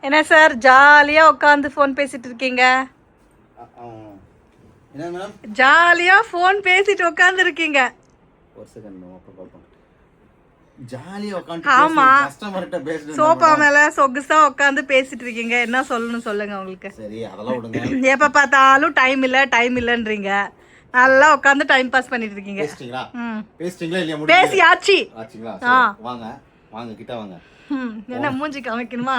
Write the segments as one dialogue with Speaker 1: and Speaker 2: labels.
Speaker 1: என்ன சார் ஜாலியா உட்காந்து ஃபோன் பேசிட்டு இருக்கீங்க?
Speaker 2: என்ன மேடம்?
Speaker 1: ஜாலியா ஃபோன் பேசிட்டு உட்கார்ந்து இருக்கீங்க.
Speaker 2: ஒரு செகண்ட் அப்ப பாப்போம். ஜாலியா உட்கார்ந்து
Speaker 1: ஆமா
Speaker 2: கஸ்டமர்ட்ட பேசிட்டு
Speaker 1: சோபா மேல சொகுசா உட்கார்ந்து பேசிட்டு இருக்கீங்க. என்ன சொல்லணும் சொல்லுங்க உங்களுக்கு.
Speaker 2: சரி அதெல்லாம் விடுங்க.
Speaker 1: எப்ப பார்த்தாலும் டைம் இல்லன்றீங்க. நல்லா உட்கார்ந்து டைம் பாஸ் பண்ணிட்டு இருக்கீங்க.
Speaker 2: பேசிட்டீங்களா இல்லையா?
Speaker 1: பேசியாச்சு.
Speaker 2: ஆச்சுங்களா? வாங்க வாங்க கிட்ட வாங்க.
Speaker 1: என்ன மூஞ்சி காமிக்கணுமா?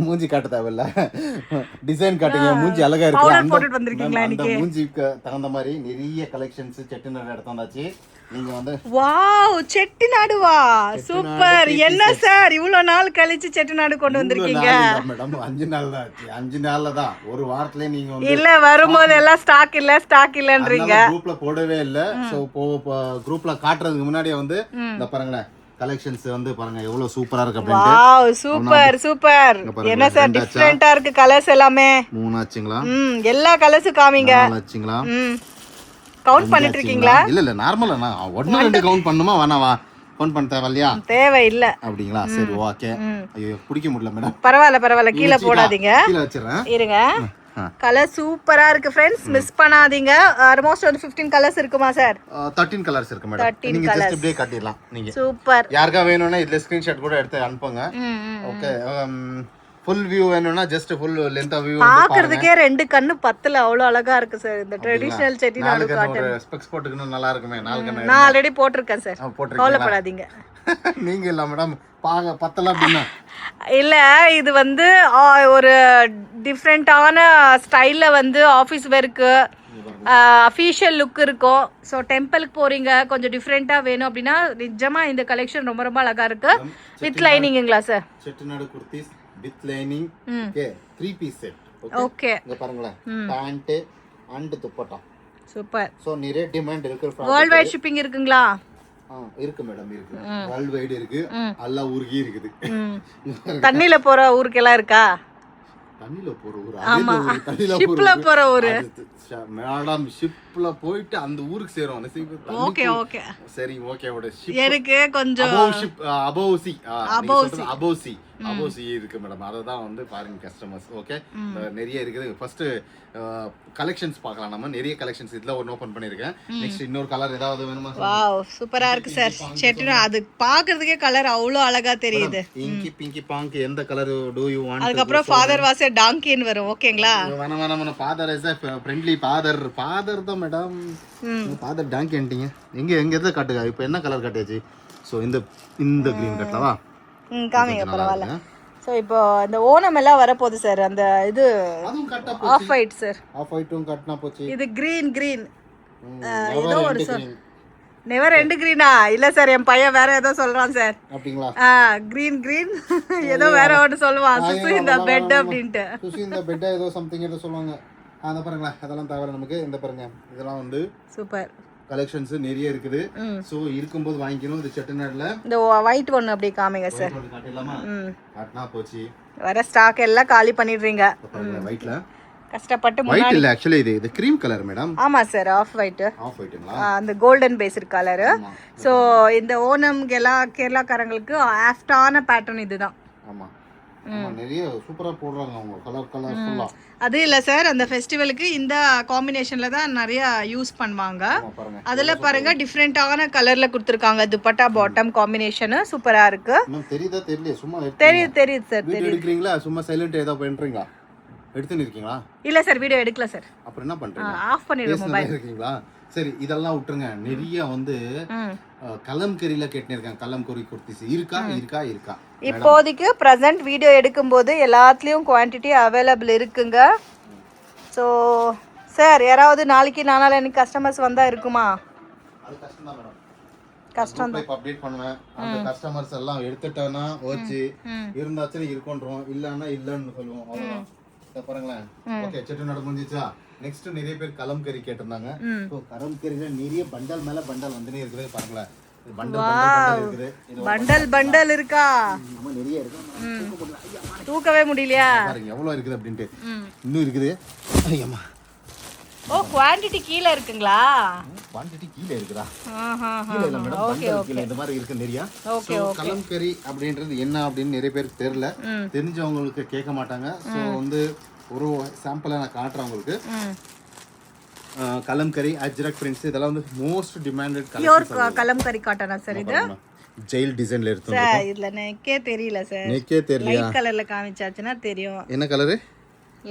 Speaker 2: மூஞ்சி காட்ட தேவையில்ல, டிசைன் காட்டுங்க. மூஞ்சி அழகா இருக்கு.
Speaker 1: பவுடர் போட்டுட்டு வந்திருக்கீங்களா இன்னைக்கு?
Speaker 2: அந்த மூஞ்சிக்கு தகுந்த மாதிரி நிறைய கலெக்ஷன்ஸ் செட்டிநாடு எடுத்து வந்தாச்சு. நீங்க வந்து
Speaker 1: வாவ் செட்டிநாடுவா சூப்பர். என்ன சார் இவ்வளவு நாள் கழிச்சு செட்டிநாடு கொண்டு வந்திருக்கீங்க?
Speaker 2: மேடம் 5 நாள் தான் ஆச்சு. 5 நாள்ல தான், ஒரு வாரத்திலே நீங்க வந்து
Speaker 1: இல்ல வரும்போது எல்லாம் ஸ்டாக் இல்லன்றீங்க.
Speaker 2: குரூப்ல போடவே இல்ல. சோ குரூப்ல காட்டுறதுக்கு முன்னாடியே வந்து இந்த பாருங்களேன் கலெக்ஷன்ஸ் வந்து பாருங்க எவ்வளவு சூப்பரா இருக்கு அப்படினு.
Speaker 1: Wow super super. என்ன சார் டிஃபரண்டா இருக்கு கலர்ஸ் எல்லாமே.
Speaker 2: 3 ஆச்சுங்களா?
Speaker 1: எல்லா கலர்ஸும் காமிங்க.
Speaker 2: 4 ஆச்சுங்களா?
Speaker 1: கவுண்ட் பண்ணிட்டு இருக்கீங்களா?
Speaker 2: இல்ல இல்ல நார்மலா நான் 1 2 கவுண்ட் பண்ணுமா வேணாவா? கவுண்ட் பண்ண தேவையில்லையா?
Speaker 1: தேவை இல்ல.
Speaker 2: அப்படிங்களா? சரி ஓகே. ஐயோ பிடிக்க முடியல மேடம்.
Speaker 1: பரவாயில்ல கீழ போடாதீங்க.
Speaker 2: கீழ வச்சிரேன்.
Speaker 1: இருங்க. கலர் சூப்பரா இருக்கு फ्रेंड्स, மிஸ் பண்ணாதீங்க. ஆல்மோஸ்ட் ஒரு 15 கலர்ஸ் இருக்குமா சார்?
Speaker 2: 13 கலர்ஸ் இருக்கு மேடம். நீங்க ஜஸ்ட் இப்படியே காட்டிடலாம். நீங்க
Speaker 1: சூப்பர்.
Speaker 2: யாருக்கா வேணும்னா இதுல ஸ்கிரீன்ஷாட் கூட எடுத்து அனுப்புங்க. ஓகே. ஃபுல் வியூ வேணும்னா ஜஸ்ட் ஃபுல் லெந்த் வியூ
Speaker 1: பாக்குறதுக்கே ரெண்டு கண்ணு பத்தல, அவ்வளவு அழகா இருக்கு சார் இந்த ட்ரெடிஷனல் செட்டிநாடு காட்டன்.
Speaker 2: ஒரு ஸ்பெக்ஸ் போட்டுக்கணும் நல்லா இருக்குமே. 4 கண்ணு
Speaker 1: நான் ஆல்ரெடி போட்டுருக்கேன் சார், கவலைப்படாதீங்க.
Speaker 2: நீங்க இல்ல மேடம் பாங்க பத்தல அப்படினா
Speaker 1: இல்ல இது வந்து ஒரு டிஃப்ரெண்டான ஸ்டைல்ல வந்து ஆஃபீஸ் வேருக்கு அஃபீஷியல் லுக் இருக்கும். ஸோ டெம்பிளுக்கு போறீங்க கொஞ்சம் டிஃப்ரெண்டா வேணும் அப்படின்னா நிஜமா இந்த கலெக்ஷன் ரொம்ப ரொம்ப அழகா இருக்கு. வித் லைனிங்குங்களா sir?
Speaker 2: Chettinad kurtis with lining. Okay 3 piece set.
Speaker 1: Okay
Speaker 2: இங்க பாருங்க pant and dupatta.
Speaker 1: Super.
Speaker 2: So நிறைய டிமாண்ட் இருக்கு.
Speaker 1: வேர்ல்ட் வைட் ஷிப்பிங் இருக்குங்களா?
Speaker 2: இருக்கு மேடம் இருக்கு. வேர்ல்ட் வைட் இருக்கு. எல்லா ஊருக்கு இருக்குது.
Speaker 1: தண்ணில போற ஊருக்கெல்லாம் இருக்கா?
Speaker 2: தண்ணில போற ஊர்
Speaker 1: ஆமா, ஷிப்ல போற ஊரு
Speaker 2: மேடம். ஷிப்ல போயிட்டு அந்த ஊருக்கு சேரும்.
Speaker 1: ஓகே ஓகே
Speaker 2: சரி ஓகே. ஓட ஷிப்
Speaker 1: எனக்கு கொஞ்சம்
Speaker 2: அபோசி இருக்கு மேடம். அததான் வந்து பாருங்க கஸ்டமர்ஸ். ஓகே நிறைய இருக்குது. ஃபர்ஸ்ட் கலெக்ஷன்ஸ் பார்க்கலாம். நம்ம நிறைய கலெக்ஷன்ஸ் இதுல ஒன்னு ஓபன் பண்ணிருக்கேன். நெக்ஸ்ட் இன்னொரு கலர் ஏதாவது வேணுமா?
Speaker 1: வாவ் சூப்பரா இருக்கு சார். செட்டினா அது பாக்குறதுக்கே கலர் அவ்வளவு அழகா தெரியுது.
Speaker 2: பிங்கி பாங்க் எந்த கலர் டு யூ வாண்ட்?
Speaker 1: அதுக்கு அப்புறம் ஃாதர் வாஸ் எ டாங்கின்னு வரும். ஓகேங்களா?
Speaker 2: வேணாம் father is a friendly father தான் மேடம். ஃாதர் டாங்கின்ட்டீங்க. எங்க எதை காட்டுங்க இப்போ என்ன கலர் காட்டியாச்சு? சோ இந்த கிரீன் கட்டலவா?
Speaker 1: காமிங்க பரவாயில்ல. சோ இப்போ இந்த ஓணம் எல்லாம் வர போகுது சார். அந்த இது
Speaker 2: அதுவும் கட்ட
Speaker 1: ஆஃப் ஒயிட் சார்.
Speaker 2: ஆஃப் ஒயிட்டும் கட்டனா போச்சு.
Speaker 1: இது கிரீன் ஏதோ ஒரு சார் நெவர் எண்ட் கிரீனா? இல்ல சார் என் பையன் வேற ஏதோ சொல்றான் சார்.
Speaker 2: அப்படிங்களா?
Speaker 1: கிரீன் ஏதோ வேற ஒன்னு சொல்லுவான். சுசு இந்த பெட் அப்படின்ட்டு.
Speaker 2: சுசு இந்த பெட் ஏதோ சம்திங் ஏதோ சொல்லுவாங்க. அத பாருங்களா அதெல்லாம் தேவையில்ல நமக்கு. இந்த பாருங்க இதெல்லாம் வந்து
Speaker 1: சூப்பர்
Speaker 2: கலெக்ஷன்ஸ் நிறைய இருக்குது. சோ இருக்கும்போது வாங்கிக்கணும். இது செட்டிநாடுல
Speaker 1: இந்த ஒயிட் ஒன்னு அப்படியே காமிங்க சார்.
Speaker 2: காட்டலாமா? காட்டனா போச்சு.
Speaker 1: வர ஸ்டாக் எல்லாம் காலி பண்ணிடுறீங்க.
Speaker 2: ஒயிட்ல
Speaker 1: கஷ்டப்பட்டு
Speaker 2: ஒயிட் இல்ல ஆக்சுவலி இது கிரீம் கலர் மேடம்.
Speaker 1: ஆமா சார் ஆஃப் ஒயிட்ங்களா? அந்த கோல்டன் பேஸ்ட் கலர். சோ இந்த ஓணம் கேரளாக்காரங்களுக்கு ஆஃப்டான பேட்டர்ன் இதுதான்.
Speaker 2: ஆமா நிறைய சூப்பரா போடுறாங்க அவங்க கலர்ஃபுல்லா.
Speaker 1: அது இல்ல சார் அந்த ஃபெஸ்டிவலுக்கு இந்த காம்பினேஷன்ல தான் நிறைய யூஸ் பண்ணுவாங்க. அதுல பாருங்க டிஃபரெண்டான கலர்ல கொடுத்திருக்காங்க. துப்பட்டா பாட்டம் காம்பினேஷன் சூப்பரா இருக்கு.
Speaker 2: தெரியுதா? தெரியல சும்மா
Speaker 1: தெரியுது சார்.
Speaker 2: வீடியோ எடுக்கறீங்களா? சும்மா சைலண்ட் ஏதோ பண்றீங்களா? எடுத்துன்னு இருக்கீங்களா?
Speaker 1: இல்ல சார் வீடியோ எடுக்கல சார்.
Speaker 2: அப்புறம் என்ன பண்றீங்க?
Speaker 1: ஆஃப் பண்ணிடுங்க மொபைல்.
Speaker 2: இருக்கீங்களா? சரி இதெல்லாம் விட்டுருங்க. நிறைய வந்து கலம்கரியில கேட்டிருக்காங்க. கலம்கரி குர்த்திஸ் இருக்கா?
Speaker 1: இப்போதைக்கு பிரசன்ட் வீடியோ எடுக்கும்போது எல்லாத்துலயும் குவாண்டிட்டி அவைலபிள் இருக்குங்க. ஸோ சார் யாராவது நாளைக்கு நாளான்னைக்கு கஸ்டமர்ஸ் வந்தா இருக்குமா?
Speaker 2: அது கஷ்டம் தான் மேடம்.
Speaker 1: கஷ்டம் தான்.
Speaker 2: அப்டேட் பண்ணுவேன். அந்த கஸ்டமர்ஸ் எல்லாம் எடுத்துட்டானா ஓச்சு இருந்தாச்சும் இருக்குன்றோம், இல்லன்னா இல்லன்னு சொல்லுவோம். அவ்வளவுதான். பாருங்களேன். ஓகே செட்டிநாடு முடிஞ்சிச்சா? நெக்ஸ்ட் நிறைய பேர் கலம்கரி கேட்டிருந்தாங்க. ஸோ கலம்கரியில நிறைய பண்டல் மேல பண்டல் வந்துனே இருக்குது. பாருங்களேன்
Speaker 1: பண்டல் இருக்கா?
Speaker 2: நிறைய இருக்கு.
Speaker 1: தூக்கவே முடியலையா?
Speaker 2: பாருங்க எவ்வளவு இருக்குது அப்படின்ட்டு. இன்னும் இருக்குது. ஐயம்மா
Speaker 1: ஓ குவாண்டிட்டி கீழே இருக்குங்களா?
Speaker 2: குவாண்டிட்டி கீழே இருக்குதா?
Speaker 1: ஆஹா
Speaker 2: கீழே இல்ல மேடம், பண்டல் கீழே இந்த மாதிரி இருக்கு நிறைய.
Speaker 1: ஓகே
Speaker 2: ஸோ கலம்கரி அப்படின்றது என்ன அப்படின்னு நிறைய பேருக்கு தெரியல, தெரிஞ்சவங்களுக்கு கேட்க மாட்டாங்க. ஸோ வந்து ஒரு சாம்பிளை நான் காட்டுறேன் உங்களுக்கு. கலம்கரி, அஜ்ரக் பிரிண்ட்ஸ் இதெல்லாம் வந்து மோஸ்ட் டிமாண்டட்
Speaker 1: பியூர் கலம்கரி காட்டனா சார் இது?
Speaker 2: ஜெயில் டிசைன்ல எடுத்து
Speaker 1: சார் இதுல நெக்கே தெரியல சார்.
Speaker 2: நெக்கே தெரியல.
Speaker 1: லைட் கலர்ல காமிச்சாச்சுன்னா தெரியும்.
Speaker 2: என்ன colour?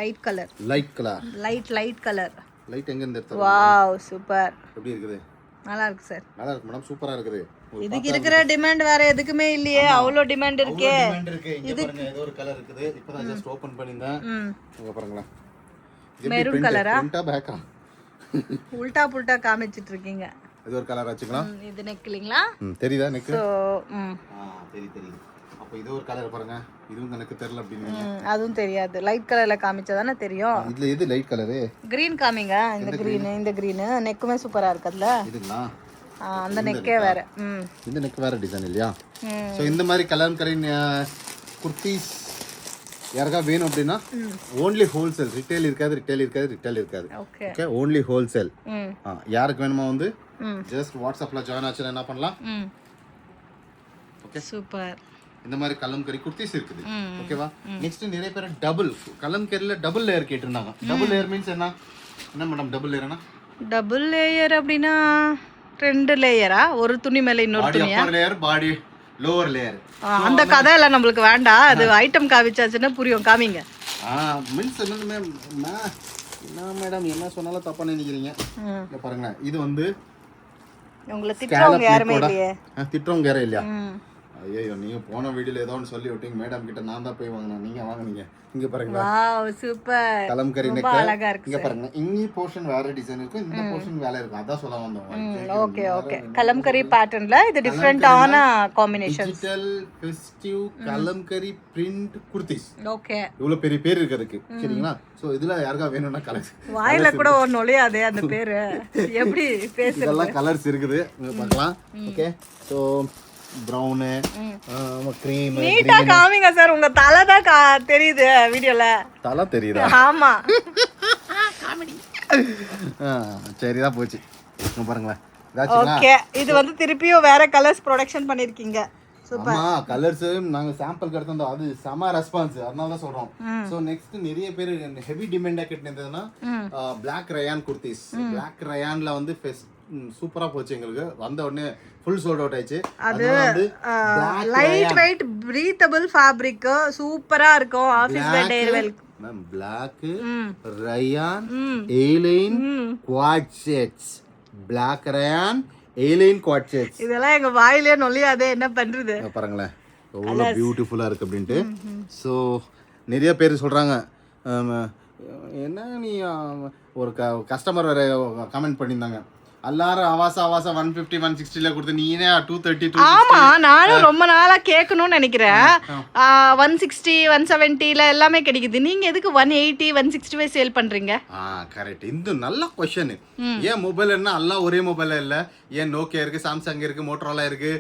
Speaker 1: Light colour.
Speaker 2: Light colour.
Speaker 1: Light colour.
Speaker 2: Light எங்க இருந்து எடுத்தீங்க?
Speaker 1: Wow super.
Speaker 2: எப்படி இருக்குது?
Speaker 1: நல்லா இருக்கு சார்.
Speaker 2: நல்லா இருக்கு மேடம், சூப்பரா இருக்குது.
Speaker 1: இதுக்கு இருக்கிற டிமாண்ட் வேற எதுக்குமே இல்லையே, அவ்வளோ டிமாண்ட் இருக்கே.
Speaker 2: டிமாண்ட் இருக்கு. இங்க பாருங்க ஏதோ ஒரு கலர் இருக்குது, இப்பதான் ஜஸ்ட் ஓபன் பண்ணிருந்தேன். இங்க பாருங்களா,
Speaker 1: மெரூன் கலரா?
Speaker 2: ஃப்ரண்டா பேக்கா?
Speaker 1: உல்டா புல்டா காமிச்சிட்டு இருக்கீங்க.
Speaker 2: இது ஒரு கலர் ஆச்சுங்களா?
Speaker 1: இது நெக் இல்லீங்களா?
Speaker 2: தெரியுதா நெக்?
Speaker 1: சோ
Speaker 2: தெரியுது. அப்ப இது ஒரு கலர் பாருங்க, இதுவும் எனக்கு தெரியல அப்படினீங்க.
Speaker 1: அதுவும் தெரியாது, லைட் கலர்ல காமிச்சதானே தெரியும்.
Speaker 2: இதுல எது லைட் கலர்?
Speaker 1: கிரீன் காமிங்க. இந்த கிரீன் நெக்குமே சூப்பரா இருக்குல்ல
Speaker 2: இதுங்களா?
Speaker 1: அந்த நெக்கே வேற.
Speaker 2: இந்த நெக் வேற டிசைன் இல்லையா? சோ இந்த மாதிரி கலம்கரி குர்தீஸ் யாருக்கா வேணும் அப்படின்னா ஓன்லி ஹோல்சேல், ரிட்டெயில் இருக்காது. Okay, only wholesale. யாருக்கு வேணுமோ வந்து ஜஸ்ட் வாட்ஸ்அப்ல ஜாயின் ஆச்சுன்னா என்ன பண்ணலாம். Okay
Speaker 1: super.
Speaker 2: இந்த மாதிரி கலம்கரி குர்தீஸ் இருக்குது. ஓகேவா? நெக்ஸ்ட் நிறைய பேர் டபுள் கலம்கரியில டபுள் லேயர் கேட்டிருந்தாங்க. டபுள் லேயர் மீன்ஸ் என்ன மேடம்? டபுள் லேயர்னா
Speaker 1: டபுள் லேயர் அப்படின்னா 2 லேயரா? ஒரு துணி மேல இன்னொரு துணியா?
Speaker 2: அப்பர் லேயர், பாடி லோவர் லேயர்.
Speaker 1: அந்த கதை எல்லாம் நம்மளுக்கு வேண்டாம், அது ஐட்டம் காமிச்சாச்சுன்னா புரியும். காமிங்க.
Speaker 2: மீன்ஸ் என்ன மேடம் என்ன சொன்னாலும் தப்பா நினைக்கிறீங்க. இங்க பாருங்களேன், இது வந்து
Speaker 1: உங்களை திட்டுறவங்க யாருமே இல்லையே.
Speaker 2: திட்டுறவங்க யாரும் இல்லையா? ஐயோ, நீங்க போன வீடியோல ஏதோ ஒன்று சொல்லி விட்டீங்க மேடம் கிட்ட, நான் தான் போய் வாங்கினேன், நீங்க வாங்குனீங்க. இங்க பாருங்க,
Speaker 1: வாவ் சூப்பர்.
Speaker 2: கலம்கரி நெக்
Speaker 1: அழகா இருக்கு.
Speaker 2: இங்க பாருங்க, இங்க போர்ஷன் வேற டிசைன் இருக்கு, இந்த போர்ஷன் வேற இருக்கு. அதான் சொல்ல வந்தோம்.
Speaker 1: ஓகே கலம்கரி பேட்டர்ன்ல இது டிஃபரண்டான combination.
Speaker 2: Digital festive Kalamkari print kurtis.
Speaker 1: Okay,
Speaker 2: இவ்வளவு பெரிய பேர் இருக்கு அதுக்கு, சரிங்களா? சோ இதுல யாருக்கா வேணும்னா கலர்ஸ்
Speaker 1: வாயில கூட ஒரு நுழையாதே அந்த பேரு, எப்படி பேசுறது?
Speaker 2: இதெல்லாம் கலர்ஸ் இருக்குது, இங்க பார்க்கலாம். Okay, so brown, cream.
Speaker 1: நீட்டா காமிங்க சார், உங்க தலை தான் தெரியுது வீடியோல.
Speaker 2: தலை தெரியுதா?
Speaker 1: ஆமா,
Speaker 2: காமெடி. சரிதான் போச்சு. இங்க பாருங்களேன்.
Speaker 1: ஓகே, இது வந்து திருப்பியும் வேற கலர்ஸ் ப்ரொடக்ஷன் பண்ணிருக்கீங்க.
Speaker 2: ஆமா, கலர்ஸ் நாங்க சாம்பிள் எடுத்தோம், அது செம ரெஸ்பான்ஸ், அதனால தான் சொல்றோம். சோ நெக்ஸ்ட் நிறைய பேர் ஹெவி டிமாண்டா கேட்டிருந்ததுன்னா Black rayon குர்தீஸ். Black rayonல வந்து சூப்பரா போச்சு, எங்களுக்கு வந்த உடனே ஃபுல் சோல்ட் அவுட் ஆயிடுச்சு.
Speaker 1: அது லைட் வெயிட் பிரீத்தபிள் ஃபேப்ரிக், சூப்பரா இருக்கும். Office wear, day wear.
Speaker 2: Ma'am Black rayon A-line quad sets. Black rayon A-line quad sets.
Speaker 1: இதெல்லாம் எங்க வாயிலே நொழியாதே, என்ன பண்றது?
Speaker 2: பாருங்களேன் எவ்வளோ பியூட்டிஃபுல்லா இருக்கு அப்படின்ட்டு. ஸோ நிறைய பேர் சொல்றாங்க, என்ன நீ ஒரு கஸ்டமர் வேற கமெண்ட் பண்ணியிருந்தாங்க, எல்லாரும் ஆவாசா 150 160ல கொடுத்து நீனே 230
Speaker 1: ஆமா, நானும் ரொம்ப நாளா கேட்கணும்னு நினைக்கிறேன். 160 170ல எல்லாமே கிடைக்குது, நீங்க எதுக்கு 180 165 சேல் பண்றீங்க?
Speaker 2: கரெக்ட். இந்த நல்ல क्वेश्चन. ஏன் மொபைல் என்ன எல்லாம் ஒரே மொபைல் இல்ல? ஏன் நோக்கியா இருக்கு, சாம்சங் இருக்கு, மோட்டரோலா இருக்கு,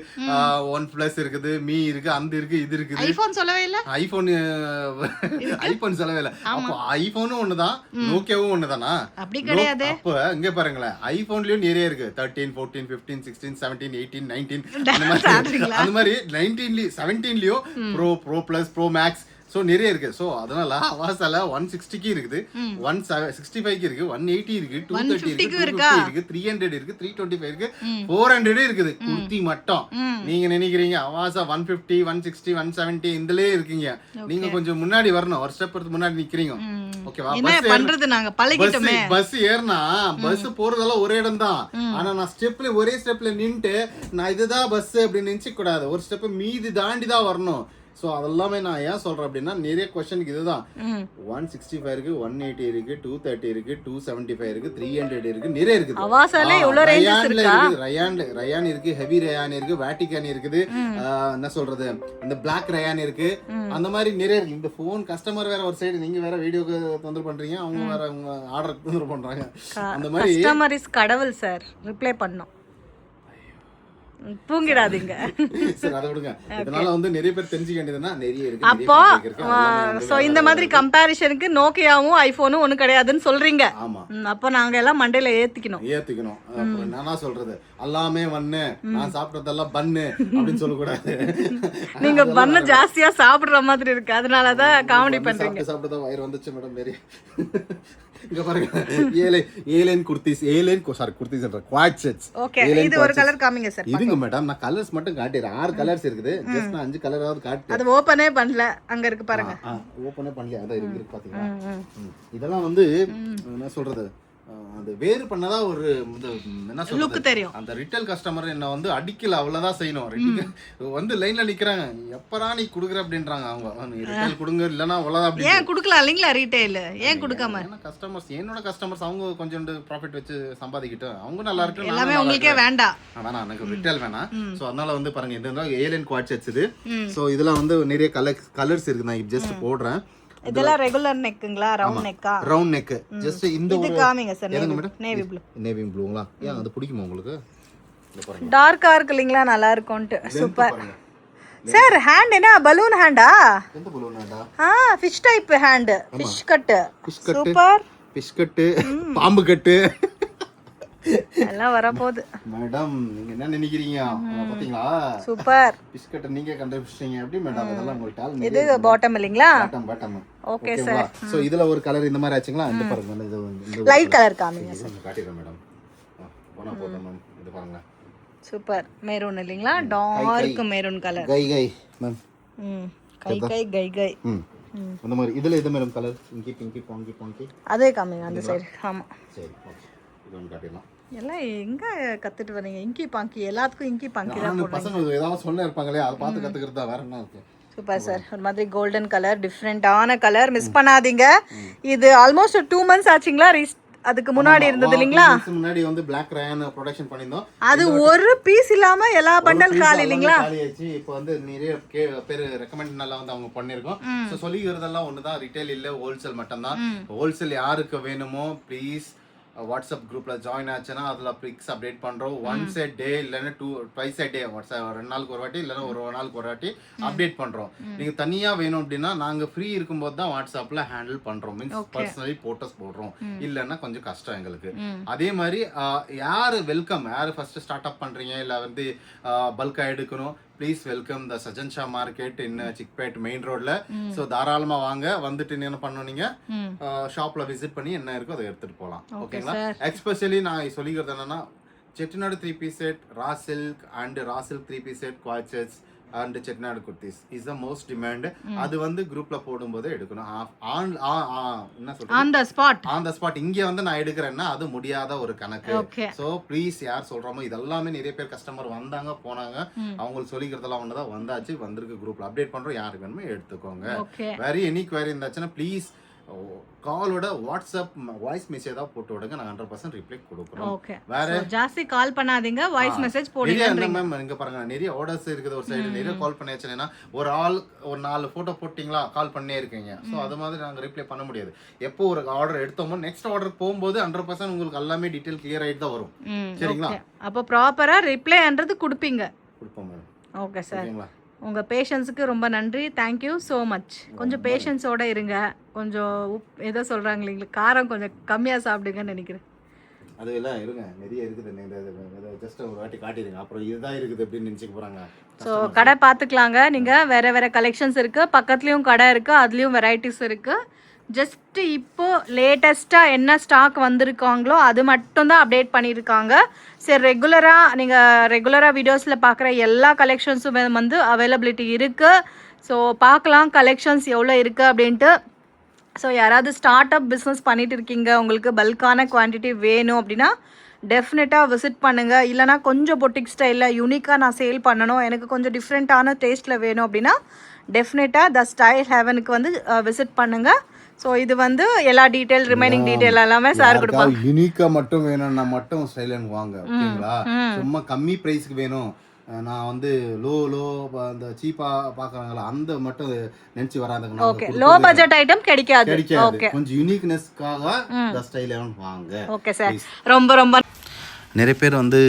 Speaker 2: ஒன் பிளஸ் இருக்குது, மீ இருக்கு, அந்த இருக்கு, இது இருக்குது.
Speaker 1: ஐபோன் சொல்லவே இல்ல.
Speaker 2: ஐபோன் சொல்லவே இல்ல. அப்போ ஐபோனும் ஒண்ணுதான், நோக்கியாவும் ஒண்ணுதானா?
Speaker 1: அப்படி கிடையாது.
Speaker 2: அப்ப இங்க பாருங்களேன், ஐபோன்லயும் நிறைய இருக்கு. 13 14 15 16 17 18 19 அந்த மாதிரி 19 17லயும் pro plus, pro max, so நிறைய இருக்கு. சோ அதனால அவாசால 160க்கு இருக்குது, 165க்கு இருக்கு, 180 இருக்கு, 230 இருக்கு, 250 இருக்கு, 300 இருக்கு, 325 இருக்கு, 400 இருக்குது. குர்த்தி மட்டும் நீங்க நினைக்கிறீங்க அவாசா 150 160 170 இதுலயே இருக்கீங்க. நீங்க கொஞ்சம் முன்னாடி வரணும், ஒரு ஸ்டெப் முன்னாடி நிக்கிறீங்க. ஓகேவா?
Speaker 1: என்ன பண்றது, நாங்க பழகிட்டோமே.
Speaker 2: பஸ் ஏறனா பஸ் போறதெல்லாம் ஒரே இடம் தான், ஆனா நான் ஒரே ஸ்டெப்ல நின்னுட்டு நான் இதுதான் பஸ் அப்படின்னு நினைச்சு கூடாது, ஒரு ஸ்டெப் மீதி தாண்டி தான் வரணும். சோ அதெல்லாமே நான் ஏன் சொல்றேன் அப்படின்னா, நிறைய क्वेश्चनக்கு இதுதான். 165 இருக்கு, 180 இருக்கு, 230 இருக்கு, 275 இருக்கு, 300 இருக்கு, நிறைய இருக்குது.
Speaker 1: அவாசால இவ்வளவு ரேஞ்சஸ் இருக்கா?
Speaker 2: ரயான் இருக்கு, ஹெவி ரயான் இருக்கு, வேட்டிகன் இருக்குது, என்ன சொல்றது, இந்த Black rayon இருக்கு, அந்த மாதிரி நிறைய இருக்கு. இந்த போன் கஸ்டமர் வேற ஒரு சைடு, நீங்க வேற வீடியோக்கு தொந்தரவு பண்றீங்க, அவங்க வேற உங்க ஆர்டர் தொந்தரவு பண்றாங்க. அந்த மாதிரி
Speaker 1: கஸ்டமர் இஸ் கடவுள் சார், ரிப்ளை பண்ணோம். தூங்கிடாதீங்க.
Speaker 2: சரி அதை விடுங்க. இதனால வந்து நிறைய பேர் தெரிஞ்சுக்க வேண்டியதுன்னா நிறைய இருக்கு.
Speaker 1: அப்போ ஸோ இந்த மாதிரி கம்பேரிஷனுக்கு நோக்கியாவும் ஐஃபோனும் ஒன்றும் கிடையாதுன்னு சொல்றீங்க.
Speaker 2: ஆமா.
Speaker 1: அப்போ நாங்க எல்லாம் மண்டையில ஏத்திக்கணும்.
Speaker 2: அப்புறம் நானா சொல்றது எல்லாமே வண்ணு, நான் சாப்பிட்டதெல்லாம் பன்னு அப்படின்னு சொல்லக்கூடாது.
Speaker 1: நீங்க பண்ண ஜாஸ்தியா சாப்பிடுற மாதிரி இருக்கு, அதனாலதான் காமெடி பண்றீங்க.
Speaker 2: சாப்பிட்டதா வயிறு வந்துச்சு மேடம். நிறைய இங்க பாருங்க, airline kurtis, kurtis quad sets.
Speaker 1: Okay, இது ஒரு கலர் காமிங்க சார்.
Speaker 2: இதுங்க மேடம், நான் கலர்ஸ் மட்டும் காட்டிறேன். 6 கலர்ஸ் இருக்குது. ஜஸ்ட் நான் 5 கலராவது காட்டு.
Speaker 1: அது ஓபனே பண்ணல, அங்க இருக்கு பாருங்க.
Speaker 2: ஓபனே பண்ணல, அத இருக்கு பாத்தீங்களா. இதெல்லாம் வந்து என்ன சொல்றது, அந்த வேறு பண்ணதா ஒரு என்ன சொல்றது
Speaker 1: தெரியும்.
Speaker 2: அந்த ரிட்டெயில் கஸ்டமர் என்ன வந்து அடிக்கல, அவ்வளவுதான் செய்யணும். வந்து லைன்ல நிக்கிறாங்க, எப்பரா நீ குடுக்குற அப்படின்றாங்க. அவங்க ரிட்டெயில் கொடுங்க, இல்லனா அவ்வளவுதான். அப்படி ஏன்
Speaker 1: குடுக்கலாம் இல்லீங்களா ரிட்டெயில்? ஏன் கொடுக்காம?
Speaker 2: கஸ்டமர்ஸ், என்னோட கஸ்டமர்ஸ் அவங்க கொஞ்சம் ப்ராஃபிட் வச்சு சம்பாதிக்கிட்டோம். அவங்க நல்லா இருக்கு,
Speaker 1: எல்லாமே உங்களுக்கே வேண்டாம்.
Speaker 2: வேணாம், எனக்கு ரிட்டெயில் வேணாம். சோ அதனால வந்து பாருங்க, இந்த ஏலியன் குவாட் செட்ஸ் இது. சோ இதெல்லாம் வந்து நிறைய கலர்ஸ் இருக்கு. நான் ஜஸ்ட் போடுறேன்.
Speaker 1: இதெல்லாம் ரெகுலர் நெக்குங்களா, ரவுண்ட் நெக்கா?
Speaker 2: Round neck. ஜஸ்ட் இந்த
Speaker 1: இது காமிங்க சார். Navy blue.
Speaker 2: நேவி ப்ளூங்களா? ஏன் அது பிடிக்குமா உங்களுக்கு? இந்த பாருங்க,
Speaker 1: டார்க்கா இருக்கு இல்லீங்களா, நல்லா இருக்கும்ட்டு. Super sir. ஹேண்ட் என்ன பலூன் ஹேண்டா?
Speaker 2: எந்த பலூன் ஹேண்டா?
Speaker 1: Fish type hand, fish cut.
Speaker 2: Super. Fish cut, பாம்பு கட்
Speaker 1: எல்லாம் வர போகுது.
Speaker 2: மேடம் நீங்க என்ன நினைக்கிறீங்க? பாத்தீங்களா?
Speaker 1: சூப்பர்.
Speaker 2: பிஸ்கட் நீங்க கண்டுபிடிச்சீங்க. எப்படி மேடம் இதெல்லாம் உங்களுக்கு டால்?
Speaker 1: இது பாட்டம் இல்லீங்களா?
Speaker 2: பாட்டம்.
Speaker 1: Okay sir.
Speaker 2: சோ இதுல ஒரு கலர் இந்த மாதிரி ஆச்சுங்களா? இந்த பாருங்க, இது
Speaker 1: லைட் கலர் காமிங்க சார்.
Speaker 2: காட்டிடுறேன் மேடம். போனா போதும் மேம். இது பாருங்க,
Speaker 1: சூப்பர். மெரூன் இல்லீங்களா, டார்க் மெரூன் கலர்.
Speaker 2: கை மேம்.
Speaker 1: கை
Speaker 2: அந்த மாதிரி இதுல இது மேடம் கலர் பிங்கி பாங்கி
Speaker 1: அதே காமிங்க அந்த சைடு. ஆமா
Speaker 2: சரி, ஓகே. இது ஒன்னு காட்டிடலாம்.
Speaker 1: எல்லாம் எங்க கத்துட்டு வரீங்க? இங்கி பாங்கி, எல்லாத்துக்கும் இங்கி பாங்கி தான் போடுறீங்க.
Speaker 2: பசங்க ஏதாவது சொல்ல இருப்பாங்களே, அதை பார்த்து கத்துக்கிறது தான், வேற என்ன இருக்கு.
Speaker 1: Super sir. ஒரு மாதிரி கோல்டன் கலர், டிஃப்ரெண்டான கலர், மிஸ் பண்ணாதீங்க. இது ஆல்மோஸ்ட் 2 months ஆச்சுங்களா? அதுக்கு முன்னாடி இருந்தது இல்லீங்களா?
Speaker 2: முன்னாடி வந்து Black Rayon ப்ரொடக்ஷன் பண்ணிருந்தோம்.
Speaker 1: அது ஒரு பீஸ் இல்லாம எல்லா பண்டல் காலி இல்லீங்களா?
Speaker 2: காலியாச்சு. இப்போ வந்து நிறைய பேர் ரெக்கமெண்டட்னால வந்து அவங்க பண்ணிருக்கோம். சோ சொல்லிக்கிறதெல்லாம் ஒண்ணுதான், ரிட்டெயில் இல்ல, ஹோல்சேல் மட்டும் தான். ஹோல்சேல் யாருக்கு வேணுமோ ப்ளீஸ் வாட்ஸ்அப் குரூப்ல ஜாயின் ஆச்சுன்னா அதுல பிக்ஸ் அப்டேட் பண்றோம். ஒன்ஸ் a day இல்லைன்னா twice a day, 2 நாளுக்கு ஒரு வாட்டி இல்லைன்னா 1 நாளுக்கு ஒரு வாட்டி அப்டேட் பண்றோம். நீங்க தனியா வேணும் அப்படின்னா நாங்க ஃப்ரீ இருக்கும்போது தான் வாட்ஸ்அப்ல ஹேண்டில் பண்றோம். மீன்ஸ் பர்சனலி போட்டோஸ் போடுறோம், இல்லைன்னா கொஞ்சம் கஷ்டம் எங்களுக்கு. அதே மாதிரி யாரு வெல்கம், யாரு ஃபர்ஸ்ட் ஸ்டார்ட் அப் பண்றீங்க இல்ல வந்து பல்கா எடுக்கணும், ப்ளீஸ் வெல்கம் த சஜன்ஷா மார்க்கெட் இன் சிக்பேட் மெயின் ரோட்ல. ஸோ தாராளமா வாங்க, வந்துட்டு என்ன பண்ணணும், நீங்க ஷாப்ல விசிட் பண்ணி என்ன இருக்கோ அதை எடுத்துட்டு போகலாம். ஓகேங்களா? எஸ்பெஷலி நான் சொல்லிக்கிறது என்னன்னா, Chettinad 3-piece set, raw silk and raw silk 3-piece set, குவாச்சஸ் and Chettinad kurtis is the most demand. அது வந்து குரூப்ல போடும்போது எடுக்கணும். என்ன சொல்றது, ஆன் த ஸ்பாட் இங்க வந்து நான் எடுக்கிறேன்னா அது முடியாத ஒரு கணக்கு. சோ ப்ளீஸ் யார் சொல்றோமோ, இதெல்லாமே நிறைய பேர் கஸ்டமர் வந்தாங்க போனாங்க, அவங்களுக்கு சொல்லிக்கிறதெல்லாம் ஒண்ணுதான், வந்தாச்சு வந்திருக்கு, குரூப்ல அப்டேட் பண்றோம், யாருக்கு வேணுமோ எடுத்துக்கோங்க. வேற எனி குவரி இருந்தாச்சுன்னா ப்ளீஸ் காலோட வாட்ஸ்அப் வாய்ஸ் மெசேஜ் தான் போட்டு விடுங்க, நான் 100% ரிப்ளை கொடுக்குறோம்.
Speaker 1: வேற ஜாஸ்தி கால் பண்ணாதீங்க, வாய்ஸ் மெசேஜ் போடுங்க.
Speaker 2: மேம் இங்க பாருங்க, நிறைய ஆர்டர்ஸ் இருக்குது ஒரு சைடு, நிறைய கால் பண்ணியாச்சுன்னா ஒரு ஆள் ஒரு 4 போட்டோ போட்டிங்களா கால் பண்ணே இருக்கீங்க. ஸோ அது மாதிரி நாங்கள் ரிப்ளை பண்ண முடியாது. எப்போ ஒரு ஆர்டர் எடுத்தோமோ நெக்ஸ்ட் ஆர்டர் போகும்போது 100% உங்களுக்கு எல்லாமே டீடைல் கிளியர் ஆயிட்டு தான் வரும். சரிங்களா?
Speaker 1: அப்போ ப்ராப்பரா ரிப்ளைன்றது கொடுப்பீங்க.
Speaker 2: கொடுப்போம் மேம்.
Speaker 1: Okay sir. உங்கள் பேஷன்ஸுக்கு ரொம்ப நன்றி. Thank you so much. கொஞ்சம் பேஷன்ஸோடு இருங்க. கொஞ்சம் ஏதோ சொல்கிறாங்க இல்லைங்களா, காரம் கொஞ்சம் கம்மியாக சாப்பிடுங்கன்னு நினைக்கிறேன்.
Speaker 2: அது எல்லாம் இருங்க, நிறைய இருக்குது. ஜஸ்ட் ஒரு வாட்டி காட்டிடுங்க, அப்புறம் இதுதான் இருக்குது அப்படின்னு நினச்சிக்க போகிறாங்க.
Speaker 1: ஸோ கடை பார்த்துக்கலாங்க. நீங்கள் வேறு கலெக்ஷன்ஸ் இருக்குது, பக்கத்துலேயும் கடை இருக்குது, அதுலேயும் வெரைட்டிஸ் இருக்குது. ஜஸ்ட் இப்போ லேட்டஸ்ட்டாக என்ன ஸ்டாக் வந்திருக்காங்களோ அது மட்டும்தான் அப்டேட் பண்ணியிருக்காங்க. சரி, ரெகுலராக வீடியோஸில் பார்க்குற எல்லா கலெக்ஷன்ஸும் வந்து அவைலபிலிட்டி இருக்குது. ஸோ பார்க்கலாம் கலெக்ஷன்ஸ் எவ்வளோ இருக்குது அப்படின்ட்டு. ஸோ யாராவது ஸ்டார்ட் அப் பிஸ்னஸ் பண்ணிட்டு இருக்கீங்க, உங்களுக்கு பல்கான குவான்டிட்டி வேணும் அப்படின்னா டெஃபினட்டாக விசிட் பண்ணுங்கள். இல்லைனா கொஞ்சம் பொட்டிக் ஸ்டைலில் யூனிக்காக நான் சேல் பண்ணணும், எனக்கு கொஞ்சம் டிஃப்ரெண்ட்டான டேஸ்ட்டில் வேணும் அப்படின்னா டெஃபினட்டாக த ஸ்டைல் ஹெவனுக்கு வந்து விசிட் பண்ணுங்கள். ஸோ இது வந்து எல்லா டீடைல் ரிமைனிங் டீடைல் எல்லாமே சார் கொடுப்பாங்க.
Speaker 2: யூனிக்கா மட்டும் வேணும்னா மட்டும் ஸ்டைலன் வாங்க. ஓகேங்களா? சும்மா கம்மி பிரைஸ்க்கு வேணும், நான் வந்து லோ அந்த சீப்பா பாக்குறாங்களா அந்த மட்டும் நினைச்சு வராதுங்க.
Speaker 1: ஓகே, லோ பட்ஜெட் ஐட்டம் கிடைக்காது. ஓகே,
Speaker 2: கொஞ்சம் யூனிக்னஸ்க்காக தி ஸ்டைலன் வாங்க.
Speaker 1: ஓகே சார், ரொம்ப ரொம்ப
Speaker 2: நிறைய பேர் வந்து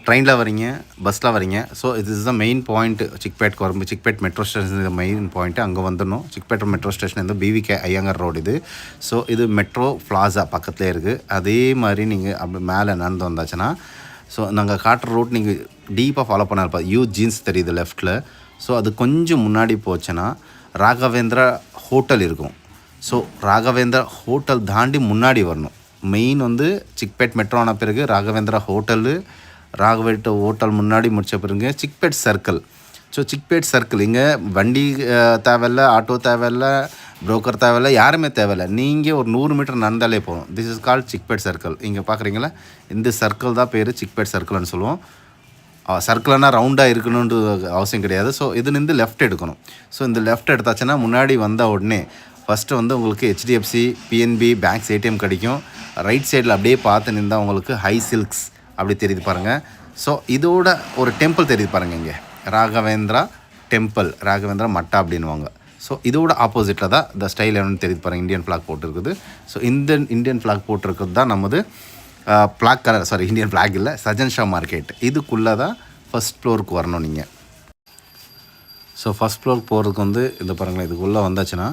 Speaker 2: ட்ரெயினில் வரீங்க, பஸ்ஸில் வரீங்க. ஸோ இது is the main point. Chickpet metro station இது மெயின் பாயிண்ட்டு. அங்கே வந்துடணும். சிக்பேட் மெட்ரோ ஸ்டேஷன் வந்து பிவிகே ஐயங்கார் ரோடு இது. ஸோ இது மெட்ரோ பிளாசா பக்கத்துலேயே இருக்குது. அதே மாதிரி நீங்கள் அப்படி மேலே நடந்து வந்தாச்சுன்னா, ஸோ நாங்கள் காட்டுற ரூட் நீங்கள் டீப்பாக ஃபாலோ பண்ண இருப்பா. ஜீன்ஸ் தெரியுது லெஃப்ட்டில். ஸோ அது கொஞ்சம் முன்னாடி போச்சுன்னா ராகவேந்திரா ஹோட்டல் இருக்கும். ஸோ ராகவேந்திரா ஹோட்டல் தாண்டி முன்னாடி வரணும். மெயின் வந்து சிக்பேட் மெட்ரோ ஆன பிறகு ராகவேந்திரா ஹோட்டல் முன்னாடி முடித்த பிறகு Chickpet circle. So Chickpet circle இங்கே வண்டி தேவையில்ல, ஆட்டோ தேவையில்ல, புரோக்கர் தேவையில்ல, யாருமே தேவையில்லை. நீங்கள் ஒரு 100 மீட்டர் நடந்தாலே போகும். This is called Chickpet circle. இங்கே பார்க்குறீங்களா, இந்த சர்க்கிள் தான் பேர் சிக்பேட் சர்க்கிள்னு சொல்லுவோம். சர்க்கிள்னா ரவுண்டாக இருக்கணுன்ற அவசியம் கிடையாது. ஸோ இதுலேருந்து லெஃப்ட் எடுக்கணும். ஸோ இந்த லெஃப்ட் எடுத்தாச்சுன்னா முன்னாடி வந்த உடனே ஃபஸ்ட்டு வந்து உங்களுக்கு ஹெச்டிஎஃப்சி, பிஎன்பி, பேங்க்ஸ் ஏடிஎம் கிடைக்கும். ரைட் சைடில் அப்படியே பார்த்து நின்றால் உங்களுக்கு ஹை சில்க்ஸ் அப்படி தெரியுது பாருங்கள். ஸோ இதோட ஒரு டெம்பிள் தெரியுது பாருங்கள். இங்கே ராகவேந்திரா டெம்பிள், ராகவேந்திரா மட்டா அப்படின்வாங்க. ஸோ இதோட ஆப்போசிட்டில் தான் இந்த ஸ்டைல் என்னன்னு தெரியுது பாருங்கள். இந்தியன் ஃப்ளாக் போட்டிருக்குது. ஸோ இந்த இந்தியன் ஃப்ளாக் போட்டிருக்கிறது தான் நமது இந்தியன் ஃப்ளாக் இல்லை, சஜன் ஷா மார்க்கெட். இதுக்குள்ளே தான் ஃபஸ்ட் ஃப்ளோருக்கு வரணும் நீங்கள். ஸோ ஃபஸ்ட் ஃப்ளோருக்கு போகிறதுக்கு வந்து இந்த பாருங்களேன், இதுக்குள்ளே வந்தாச்சுன்னா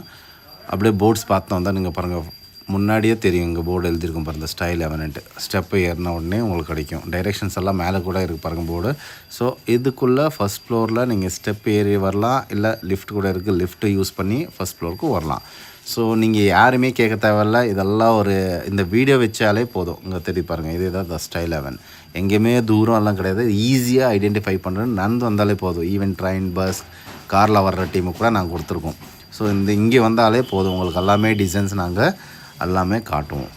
Speaker 2: அப்படியே போர்ட்ஸ் பார்த்து வந்தால் நீங்கள் பாருங்கள், முன்னாடியே தெரியும் இங்கே போர்டு எழுதியிருக்கும் பாருங்கள், ஸ்டைல் எவனன்ட்டு. ஸ்டெப்பு ஏறின உடனே உங்களுக்கு கிடைக்கும். டைரெக்ஷன்ஸ் எல்லாம் மேலே கூட இருக்குது பாருங்கள் போர்டு. ஸோ இதுக்குள்ளே ஃபஸ்ட் ஃப்ளோரில் நீங்கள் ஸ்டெப் ஏறி வரலாம், இல்லை லிஃப்ட் கூட இருக்குது. லிஃப்ட்டு யூஸ் பண்ணி ஃபஸ்ட் ஃப்ளோருக்கு வரலாம். ஸோ நீங்கள் யாருமே கேட்க தேவையில்ல. இதெல்லாம் இந்த வீடியோ வச்சாலே போதும். இங்கே தெரியும் பாருங்கள், இதே தான் த ஸ்டைல் எவன். எங்கேயுமே தூரம் எல்லாம் கிடையாது. ஈஸியாக ஐடென்டிஃபை பண்ணுறேன்னு நடந்து வந்தாலே போதும். ஈவன் ட்ரெயின், பஸ், காரில் வர்ற டீமுக்கு கூட நாங்கள் கொடுத்துருக்கோம். ஸோ இங்கே வந்தாலே போதும், உங்களுக்கு எல்லாமே டிசைன்ஸ் நாங்கள் எல்லாமே காட்டுவோம்.